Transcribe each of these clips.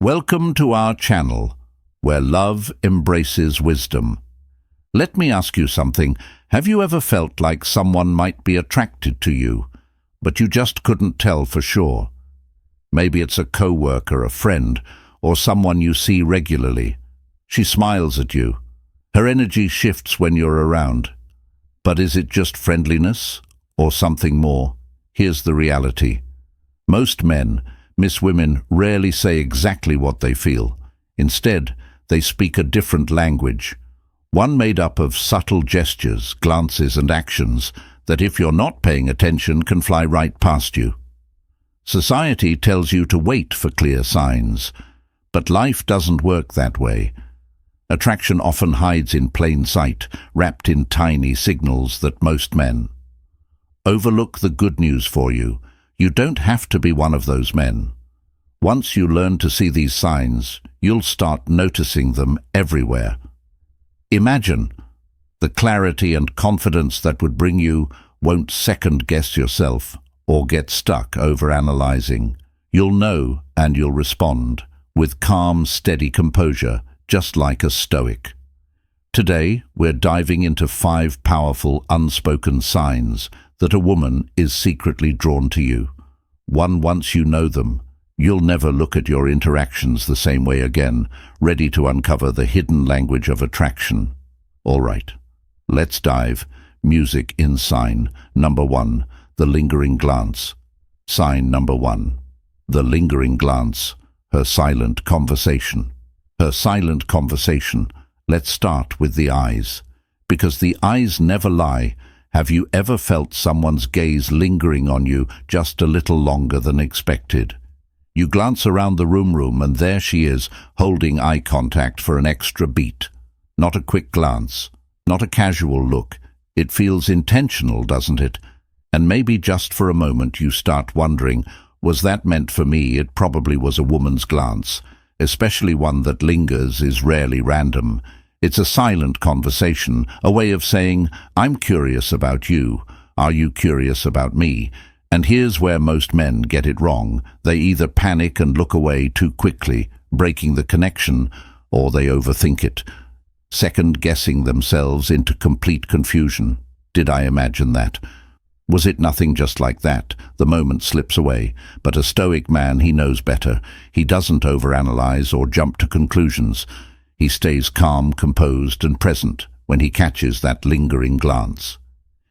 Welcome to our channel, where love embraces wisdom. Let me ask you something. Have you ever felt like someone might be attracted to you, but you just couldn't tell for sure? Maybe it's a co-worker, a friend, or someone you see regularly. She smiles at you. Her energy shifts when you're around. But is it just friendliness, or something more? Here's the reality. Most men, women, rarely say exactly what they feel. Instead, they speak a different language, one made up of subtle gestures, glances and actions that, if you're not paying attention, can fly right past you. Society tells you to wait for clear signs, but life doesn't work that way. Attraction often hides in plain sight, wrapped in tiny signals that most men overlook. The good news for you: you don't have to be one of those men. Once you learn to see these signs, you'll start noticing them everywhere. Imagine the clarity and confidence that would bring you won't second-guess yourself or get stuck overanalyzing. You'll know and you'll respond with calm, steady composure, just like a Stoic. Today, we're diving into 5 powerful unspoken signs that a woman is secretly drawn to you. Once you know them, you'll never look at your interactions the same way again, ready to uncover the hidden language of attraction. All right, let's dive. Music in sign number 1, the lingering glance. Sign number 1, the lingering glance, her silent conversation. Her silent conversation. Let's start with the eyes, because the eyes never lie. Have you ever felt someone's gaze lingering on you just a little longer than expected? You glance around the room and there she is, holding eye contact for an extra beat. Not a quick glance, not a casual look. It feels intentional, doesn't it? And maybe just for a moment you start wondering, was that meant for me? It probably was a woman's glance, especially one that lingers, is rarely random. It's a silent conversation, a way of saying, I'm curious about you. Are you curious about me? And here's where most men get it wrong. They either panic and look away too quickly, breaking the connection, or they overthink it, second-guessing themselves into complete confusion. Did I imagine that? Was it nothing just like that? The moment slips away. But a Stoic man, he knows better. He doesn't overanalyze or jump to conclusions. He stays calm, composed and present when he catches that lingering glance.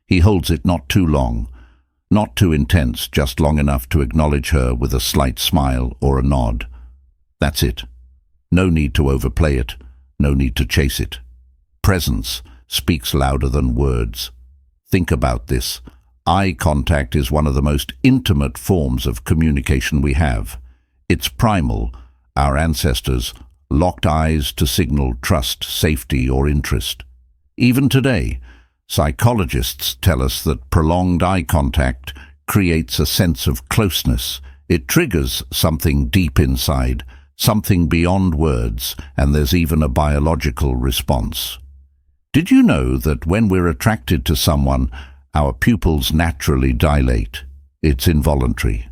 He holds it not too long, not too intense, just long enough to acknowledge her with a slight smile or a nod. That's it. No need to overplay it. No need to chase it. Presence speaks louder than words. Think about this. Eye contact is one of the most intimate forms of communication we have. It's primal. Our ancestors locked eyes to signal trust, safety, or interest. Even today, psychologists tell us that prolonged eye contact creates a sense of closeness. It triggers something deep inside, something beyond words, and there's even a biological response. Did you know that when we're attracted to someone, our pupils naturally dilate? It's involuntary.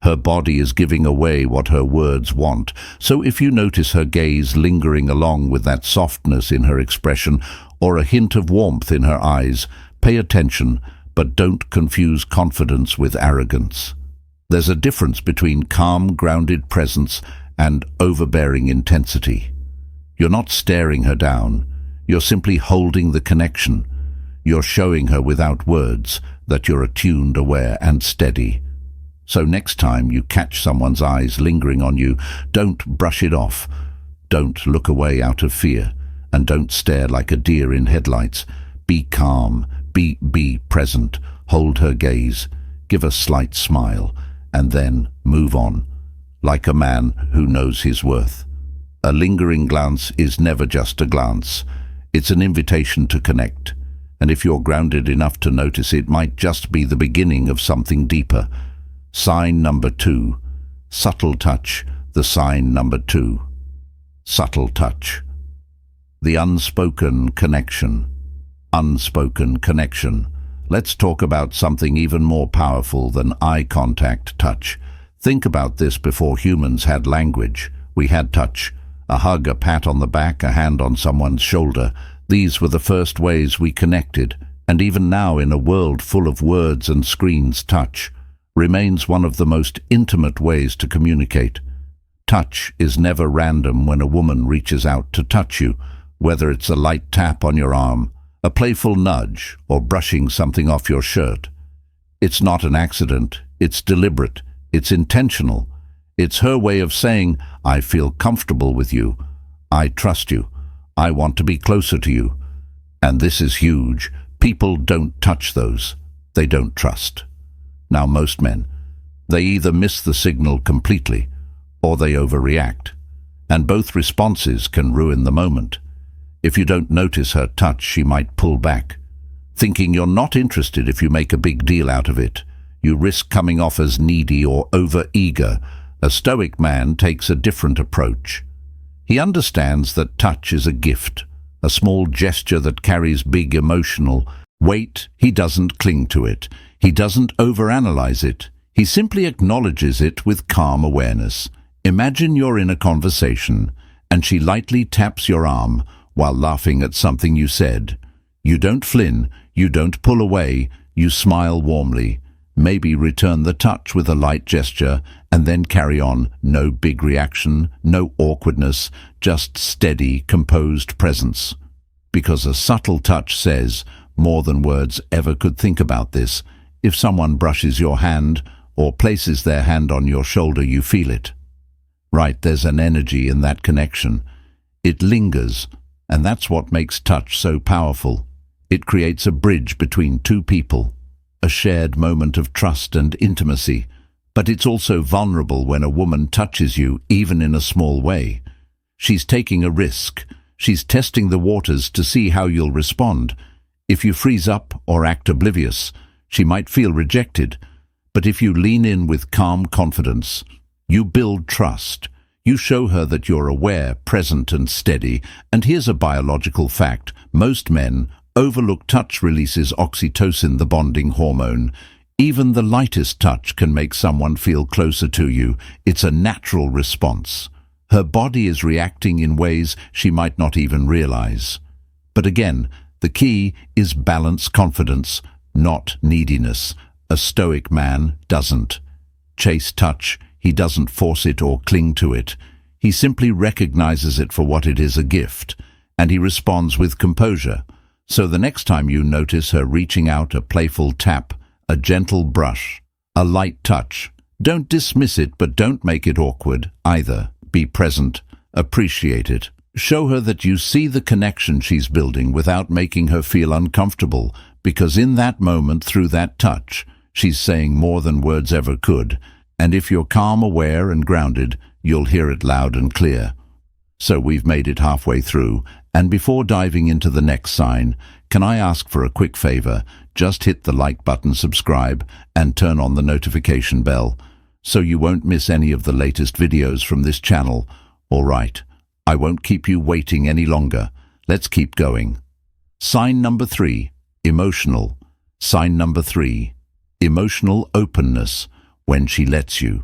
Her body is giving away what her words want. So if you notice her gaze lingering along with that softness in her expression or a hint of warmth in her eyes, pay attention, but don't confuse confidence with arrogance. There's a difference between calm, grounded presence and overbearing intensity. You're not staring her down. You're simply holding the connection. You're showing her without words that you're attuned, aware, and steady. So next time you catch someone's eyes lingering on you, don't brush it off. Don't look away out of fear, and don't stare like a deer in headlights. Be calm, be present, hold her gaze, give a slight smile, and then move on, like a man who knows his worth. A lingering glance is never just a glance. It's an invitation to connect. And if you're grounded enough to notice, it might just be the beginning of something deeper. Sign number 2, subtle touch. The sign number 2, subtle touch. The unspoken connection. Unspoken connection. Let's talk about something even more powerful than eye contact touch. Think about this: before humans had language, we had touch. A hug, a pat on the back, a hand on someone's shoulder. These were the first ways we connected, and even now, in a world full of words and screens, touch remains one of the most intimate ways to communicate. Touch is never random when a woman reaches out to touch you, whether it's a light tap on your arm, a playful nudge, or brushing something off your shirt. It's not an accident, it's deliberate, it's intentional. It's her way of saying, I feel comfortable with you, I trust you, I want to be closer to you. And this is huge. People don't touch those. They don't trust. Now most men, they either miss the signal completely or they overreact, and both responses can ruin the moment. If you don't notice her touch, she might pull back, thinking you're not interested. If you make a big deal out of it, you risk coming off as needy or over-eager. A Stoic man takes a different approach. He understands that touch is a gift, a small gesture that carries big emotional weight. He doesn't cling to it. He doesn't overanalyze it. He simply acknowledges it with calm awareness. Imagine you're in a conversation and she lightly taps your arm while laughing at something you said. You don't flin, you don't pull away, you smile warmly, maybe return the touch with a light gesture, and then carry on. No big reaction, no awkwardness, just steady, composed presence. Because a subtle touch says more than words ever could. Think about this. If someone brushes your hand or places their hand on your shoulder, you feel it. Right, there's an energy in that connection. It lingers, and that's what makes touch so powerful. It creates a bridge between two people, a shared moment of trust and intimacy. But it's also vulnerable when a woman touches you, even in a small way. She's taking a risk. She's testing the waters to see how you'll respond. If you freeze up or act oblivious, she might feel rejected. But if you lean in with calm confidence, you build trust. You show her that you're aware, present and steady. And here's a biological fact. Most men overlook touch releases oxytocin, the bonding hormone. Even the lightest touch can make someone feel closer to you. It's a natural response. Her body is reacting in ways she might not even realize. But again, the key is balance, confidence, not neediness. A Stoic man doesn't chase touch. He doesn't force it or cling to it. He simply recognizes it for what it is, a gift, and he responds with composure. So the next time you notice her reaching out, a playful tap, a gentle brush, a light touch, don't dismiss it, but don't make it awkward either. Be present, appreciate it. Show her that you see the connection she's building without making her feel uncomfortable, because in that moment, through that touch, she's saying more than words ever could. And if you're calm, aware and grounded, you'll hear it loud and clear. So we've made it halfway through, and before diving into the next sign, can I ask for a quick favor? Just hit the like button, subscribe, and turn on the notification bell, so you won't miss any of the latest videos from this channel. All right, I won't keep you waiting any longer. Let's keep going. Sign number 3, emotional. Sign number 3, emotional openness. When she lets you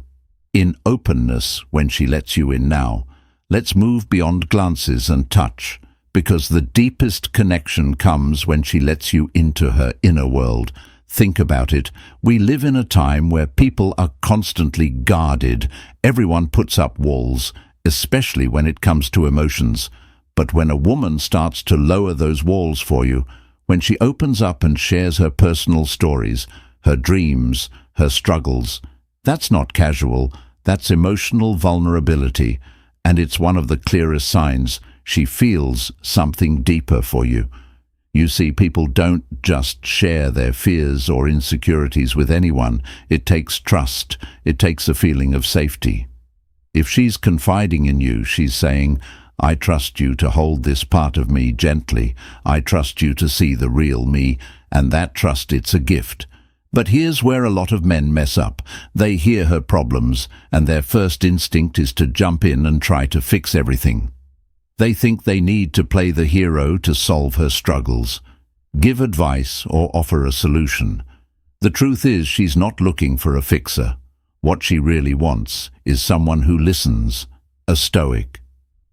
in. Openness when she lets you in. Now, let's move beyond glances and touch, because the deepest connection comes when she lets you into her inner world. Think about it. We live in a time where people are constantly guarded. Everyone puts up walls, especially when it comes to emotions. But when a woman starts to lower those walls for you, when she opens up and shares her personal stories, her dreams, her struggles, that's not casual, that's emotional vulnerability, and it's one of the clearest signs she feels something deeper for you. You see, people don't just share their fears or insecurities with anyone. It takes trust. It takes a feeling of safety. If she's confiding in you, she's saying, I trust you to hold this part of me gently. I trust you to see the real me, and that trust, it's a gift. But here's where a lot of men mess up. They hear her problems, and their first instinct is to jump in and try to fix everything. They think they need to play the hero to solve her struggles, give advice, or offer a solution. The truth is, she's not looking for a fixer. What she really wants is someone who listens, A Stoic.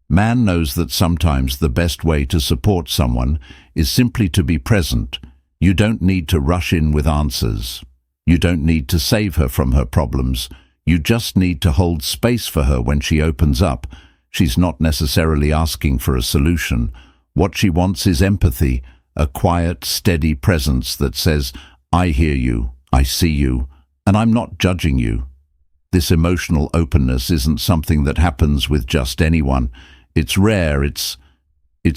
Man knows that sometimes the best way to support someone is simply to be present. You don't need to rush in with answers. You don't need to save her from her problems. You just need to hold space for her when she opens up. She's not necessarily asking for a solution. What she wants is empathy, a quiet, steady presence that says, I hear you, I see you, and I'm not judging you. This emotional openness isn't something that happens with just anyone. It's rare, it's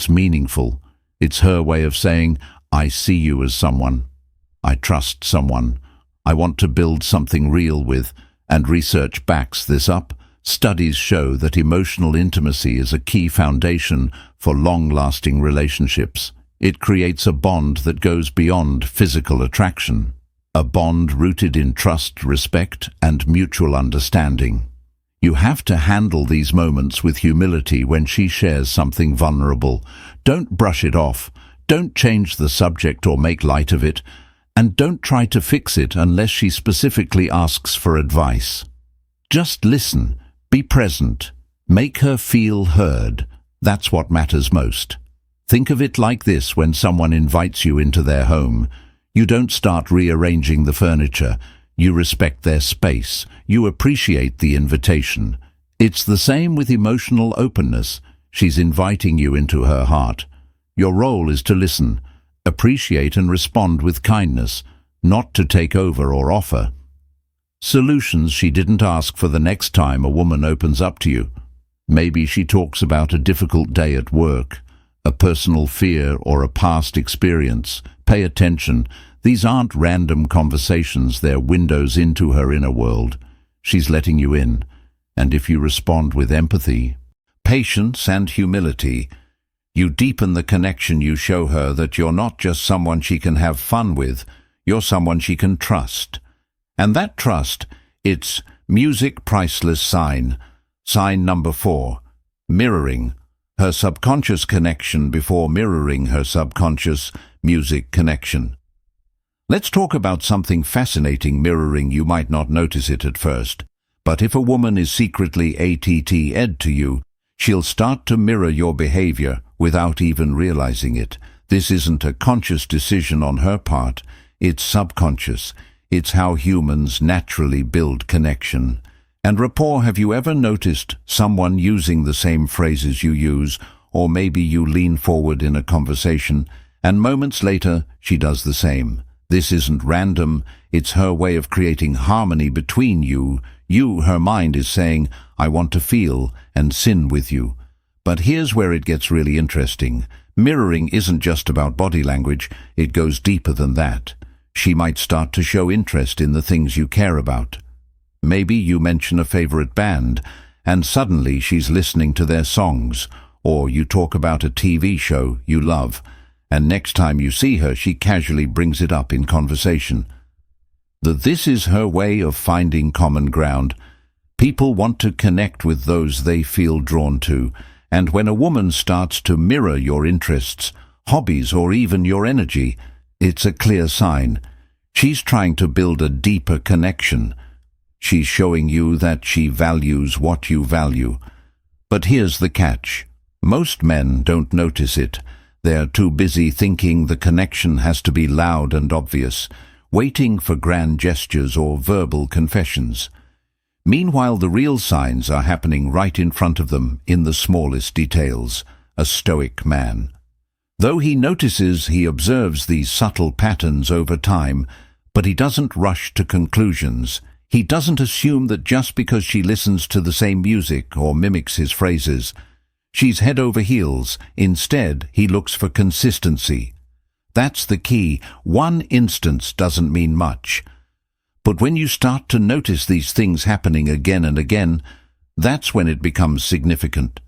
meaningful. It's her way of saying, I see you as someone. I trust someone. I want to build something real with, and research backs this up. Studies show that emotional intimacy is a key foundation for long-lasting relationships. It creates a bond that goes beyond physical attraction, a bond rooted in trust, respect, and mutual understanding. You have to handle these moments with humility when she shares something vulnerable. Don't brush it off. Don't change the subject or make light of it. And don't try to fix it unless she specifically asks for advice. Just listen. Be present. Make her feel heard. That's what matters most. Think of it like this when someone invites you into their home. You don't start rearranging the furniture. You respect their space. You appreciate the invitation. It's the same with emotional openness. She's inviting you into her heart. Your role is to listen, appreciate and respond with kindness, not to take over or offer solutions she didn't ask for the next time a woman opens up to you. Maybe she talks about a difficult day at work, a personal fear or a past experience. Pay attention. These aren't random conversations, they're windows into her inner world. She's letting you in. And if you respond with empathy, patience and humility, you deepen the connection. You show her that you're not just someone she can have fun with, you're someone she can trust. And that trust, it's music priceless sign. Sign number 4, mirroring. Her subconscious connection before mirroring her subconscious music connection. Let's talk about something fascinating, mirroring. You might not notice it at first, but if a woman is secretly ATT'd to you, she'll start to mirror your behavior without even realizing it. This isn't a conscious decision on her part, it's subconscious. It's how humans naturally build connection and rapport. Have you ever noticed someone using the same phrases you use, or maybe you lean forward in a conversation, and moments later she does the same? This isn't random, it's her way of creating harmony between you. Her mind is saying, I want to feel and sin with you. But here's where it gets really interesting. Mirroring isn't just about body language, it goes deeper than that. She might start to show interest in the things you care about. Maybe you mention a favorite band, and suddenly she's listening to their songs, or you talk about a TV show you love, and next time you see her, she casually brings it up in conversation. This is her way of finding common ground. People want to connect with those they feel drawn to, and when a woman starts to mirror your interests, hobbies, or even your energy, it's a clear sign. She's trying to build a deeper connection. She's showing you that she values what you value. But here's the catch. Most men don't notice it. They're too busy thinking the connection has to be loud and obvious, waiting for grand gestures or verbal confessions. Meanwhile, the real signs are happening right in front of them in the smallest details. A Stoic man, though he notices, he observes these subtle patterns over time, but he doesn't rush to conclusions. He doesn't assume that just because she listens to the same music or mimics his phrases, she's head over heels. Instead, he looks for consistency. That's the key. One instance doesn't mean much. But when you start to notice these things happening again and again, that's when it becomes significant.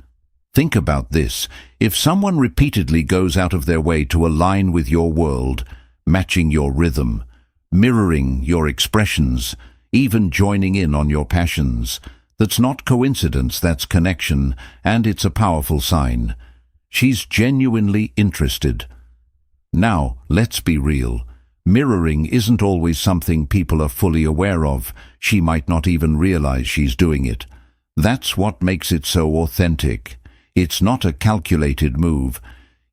Think about this. If someone repeatedly goes out of their way to align with your world, matching your rhythm, mirroring your expressions, even joining in on your passions, that's not coincidence, that's connection, and it's a powerful sign. She's genuinely interested. Now, let's be real. Mirroring isn't always something people are fully aware of. She might not even realize she's doing it. That's what makes it so authentic. It's not a calculated move.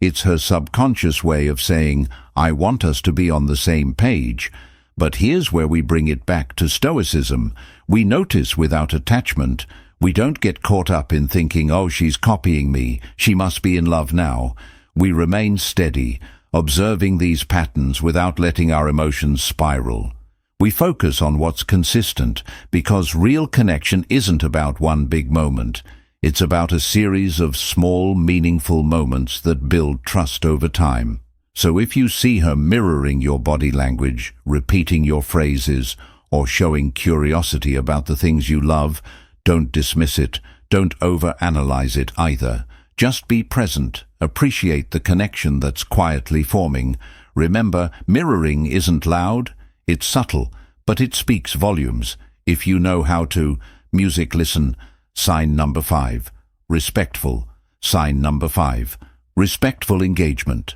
It's her subconscious way of saying, I want us to be on the same page. But here's where we bring it back to Stoicism. We notice without attachment. We don't get caught up in thinking, oh, she's copying me, she must be in love now. We remain steady, observing these patterns without letting our emotions spiral. We focus on what's consistent, because real connection isn't about one big moment. It's about a series of small, meaningful moments that build trust over time. So if you see her mirroring your body language, repeating your phrases, or showing curiosity about the things you love, don't dismiss it. Don't overanalyze it either. Just be present. Appreciate the connection that's quietly forming. Remember, mirroring isn't loud. It's subtle, but it speaks volumes. If you know how to. Music, listen. Sign number 5. Respectful. Sign number 5. Respectful engagement.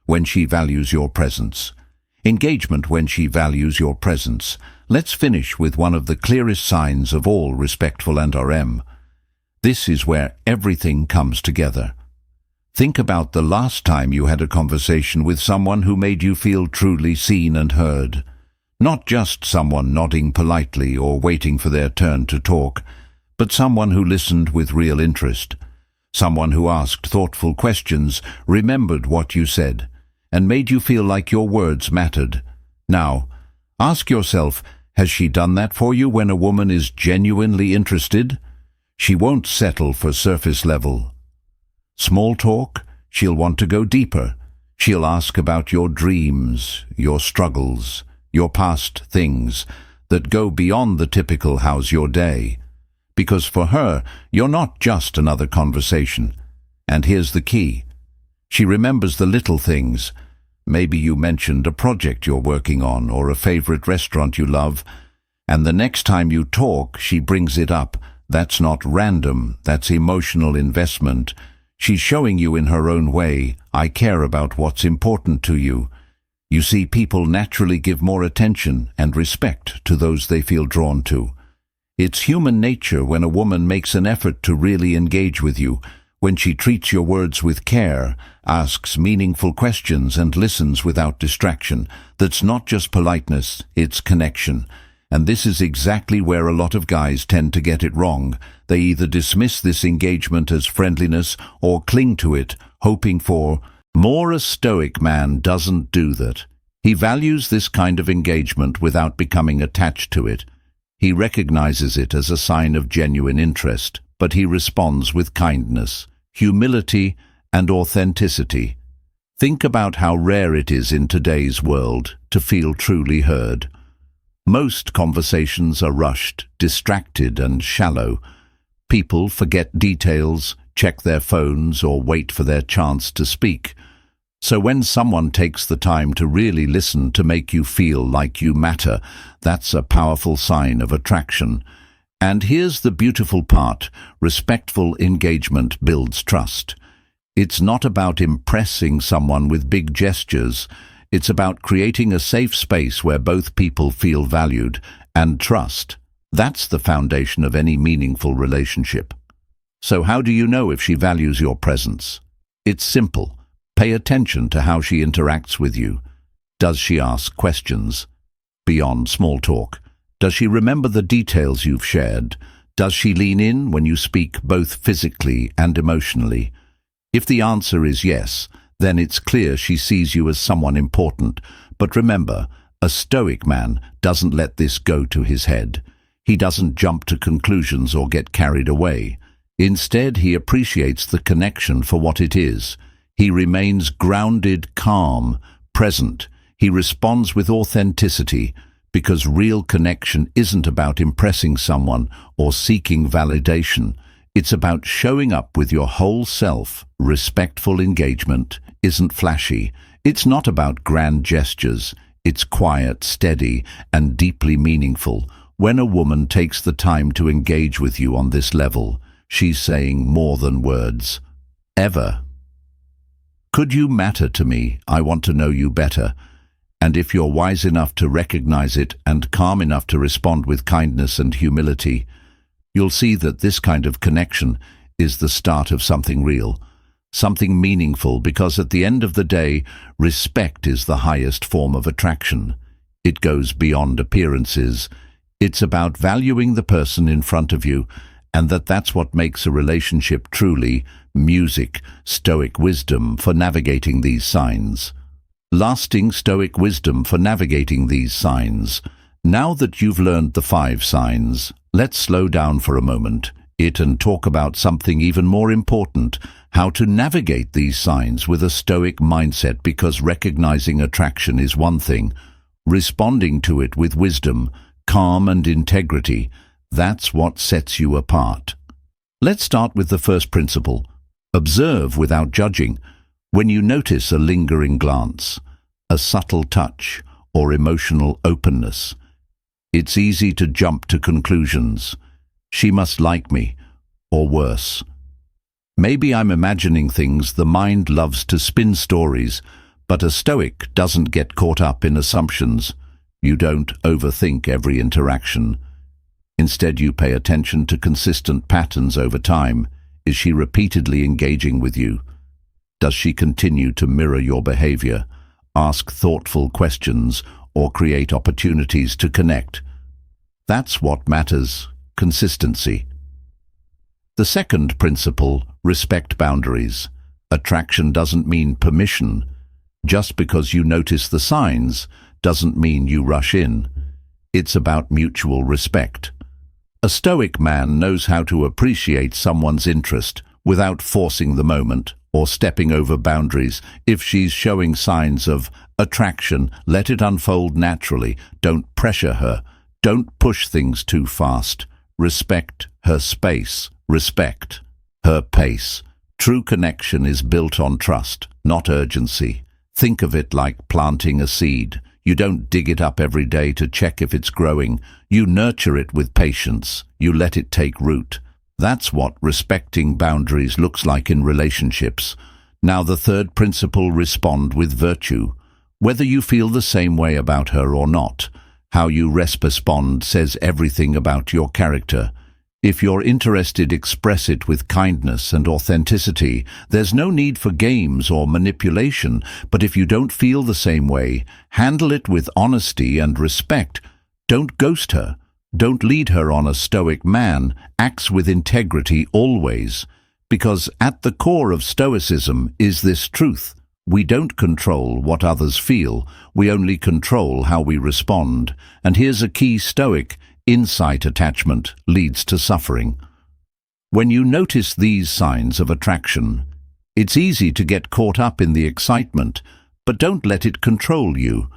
When she values your presence. Engagement when she values your presence. Let's finish with one of the clearest signs of all respectful and RM. This is where everything comes together. Think about the last time you had a conversation with someone who made you feel truly seen and heard. Not just someone nodding politely or waiting for their turn to talk, but someone who listened with real interest. Someone who asked thoughtful questions, remembered what you said, and made you feel like your words mattered. Now, ask yourself, has she done that for you when a woman is genuinely interested? She won't settle for surface level. Small talk, she'll want to go deeper. She'll ask about your dreams, your struggles, your past things that go beyond the typical "how's your day?" Because for her, you're not just another conversation. And here's the key. She remembers the little things. Maybe you mentioned a project you're working on or a favorite restaurant you love, and the next time you talk, she brings it up. That's not random, that's emotional investment. She's showing you in her own way, I care about what's important to you. You see, people naturally give more attention and respect to those they feel drawn to. It's human nature when a woman makes an effort to really engage with you, when she treats your words with care, asks meaningful questions and listens without distraction. That's not just politeness, it's connection. And this is exactly where a lot of guys tend to get it wrong. They either dismiss this engagement as friendliness or cling to it, hoping for more. A Stoic man doesn't do that. He values this kind of engagement without becoming attached to it. He recognizes it as a sign of genuine interest, but he responds with kindness, humility, and authenticity. Think about how rare it is in today's world to feel truly heard. Most conversations are rushed, distracted, and shallow. People forget details, check their phones, or wait for their chance to speak. So when someone takes the time to really listen to make you feel like you matter, that's a powerful sign of attraction. And here's the beautiful part. Respectful engagement builds trust. It's not about impressing someone with big gestures. It's about creating a safe space where both people feel valued and trust. That's the foundation of any meaningful relationship. So how do you know if she values your presence? It's simple. Pay attention to how she interacts with you. Does she ask questions beyond small talk? Does she remember the details you've shared? Does she lean in when you speak both physically and emotionally? If the answer is yes, then it's clear she sees you as someone important. But remember, a Stoic man doesn't let this go to his head. He doesn't jump to conclusions or get carried away. Instead, he appreciates the connection for what it is. He remains grounded, calm, present. He responds with authenticity, because real connection isn't about impressing someone or seeking validation. It's about showing up with your whole self. Respectful engagement isn't flashy. It's not about grand gestures. It's quiet, steady, and deeply meaningful. When a woman takes the time to engage with you on this level, she's saying more than words. Ever. Could you matter to me? I want to know you better. And if you're wise enough to recognize it and calm enough to respond with kindness and humility, you'll see that this kind of connection is the start of something real, something meaningful, because at the end of the day, respect is the highest form of attraction. It goes beyond appearances. It's about valuing the person in front of you, and that's what makes a relationship truly music, Stoic wisdom for navigating these signs. Lasting Stoic wisdom for navigating these signs. Now that you've learned the 5 signs, let's slow down for a moment and talk about something even more important: how to navigate these signs with a Stoic mindset, because recognizing attraction is one thing. Responding to it with wisdom, calm and integrity, that's what sets you apart. Let's start with the first principle. Observe without judging. When you notice a lingering glance, a subtle touch, or emotional openness, it's easy to jump to conclusions. She must like me, or worse, maybe I'm imagining things. The mind loves to spin stories, but a Stoic doesn't get caught up in assumptions. You don't overthink every interaction. Instead, you pay attention to consistent patterns over time. Is she repeatedly engaging with you? Does she continue to mirror your behavior, ask thoughtful questions, or create opportunities to connect? That's what matters: consistency. The second principle: respect boundaries. Attraction doesn't mean permission. Just because you notice the signs doesn't mean you rush in. It's about mutual respect. A Stoic man knows how to appreciate someone's interest without forcing the moment or stepping over boundaries. If she's showing signs of attraction, let it unfold naturally. Don't pressure her. Don't push things too fast. Respect her space. Respect her pace. True connection is built on trust, not urgency. Think of it like planting a seed. You don't dig it up every day to check if it's growing. You nurture it with patience. You let it take root. That's what respecting boundaries looks like in relationships. Now the third principle: respond with virtue. Whether you feel the same way about her or not, how you respond says everything about your character. If you're interested, express it with kindness and authenticity. There's no need for games or manipulation, but if you don't feel the same way, handle it with honesty and respect. Don't ghost her. Don't lead her on. A Stoic man acts with integrity always, because at the core of Stoicism is this truth: we don't control what others feel, we only control how we respond. And here's a key Stoic insight: attachment leads to suffering. When you notice these signs of attraction, it's easy to get caught up in the excitement, but don't let it control you.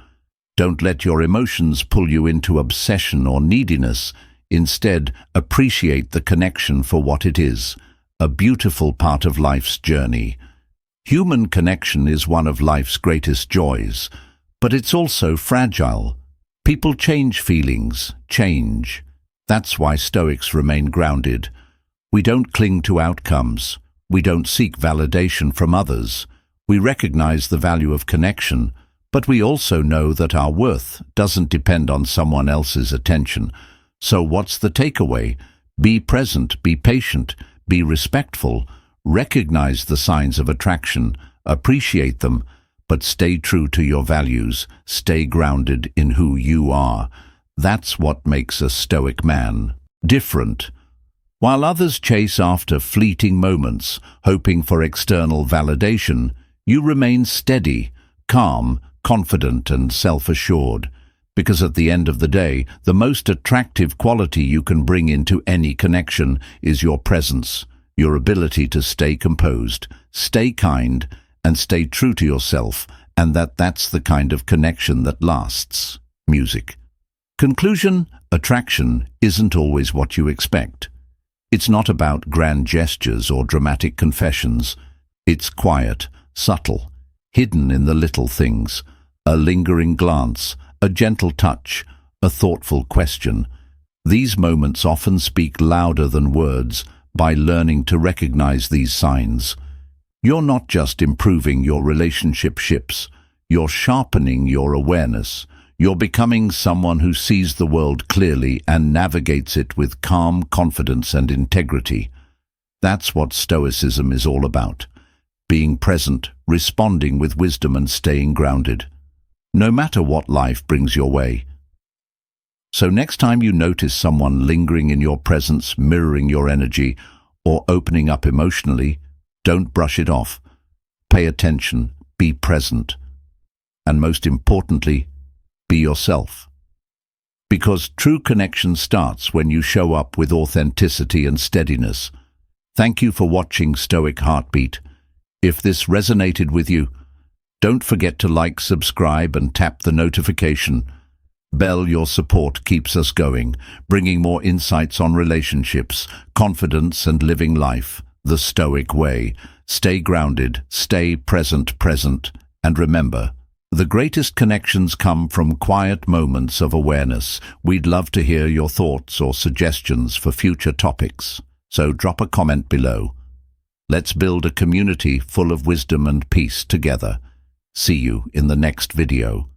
Don't let your emotions pull you into obsession or neediness. Instead, appreciate the connection for what it is: a beautiful part of life's journey. Human connection is one of life's greatest joys, but it's also fragile. People change, feelings change. That's why Stoics remain grounded. We don't cling to outcomes. We don't seek validation from others. We recognize the value of connection, but we also know that our worth doesn't depend on someone else's attention. So what's the takeaway? Be present, be patient, be respectful, recognize the signs of attraction, appreciate them, but stay true to your values. Stay grounded in who you are. That's what makes a Stoic man different. While others chase after fleeting moments, hoping for external validation, you remain steady, calm, confident and self-assured. Because at the end of the day, the most attractive quality you can bring into any connection is your presence, your ability to stay composed, stay kind, and stay true to yourself, and that's the kind of connection that lasts. Music. Conclusion: attraction isn't always what you expect. It's not about grand gestures or dramatic confessions. It's quiet, subtle, hidden in the little things: a lingering glance, a gentle touch, a thoughtful question. These moments often speak louder than words. By learning to recognize these signs, you're not just improving your relationships, you're sharpening your awareness, You're becoming someone who sees the world clearly and navigates it with calm confidence and integrity. That's what Stoicism is all about. Being present, responding with wisdom and staying grounded, no matter what life brings your way. So next time you notice someone lingering in your presence, mirroring your energy, or opening up emotionally, don't brush it off. Pay attention, be present, and most importantly, be yourself. Because true connection starts when you show up with authenticity and steadiness. Thank you for watching Stoic Heartbeat. If this resonated with you, don't forget to like, subscribe, and tap the notification bell. Your support keeps us going, bringing more insights on relationships, confidence, and living life the Stoic way. Stay grounded, stay present, and remember, the greatest connections come from quiet moments of awareness. We'd love to hear your thoughts or suggestions for future topics, so drop a comment below. Let's build a community full of wisdom and peace together. See you in the next video.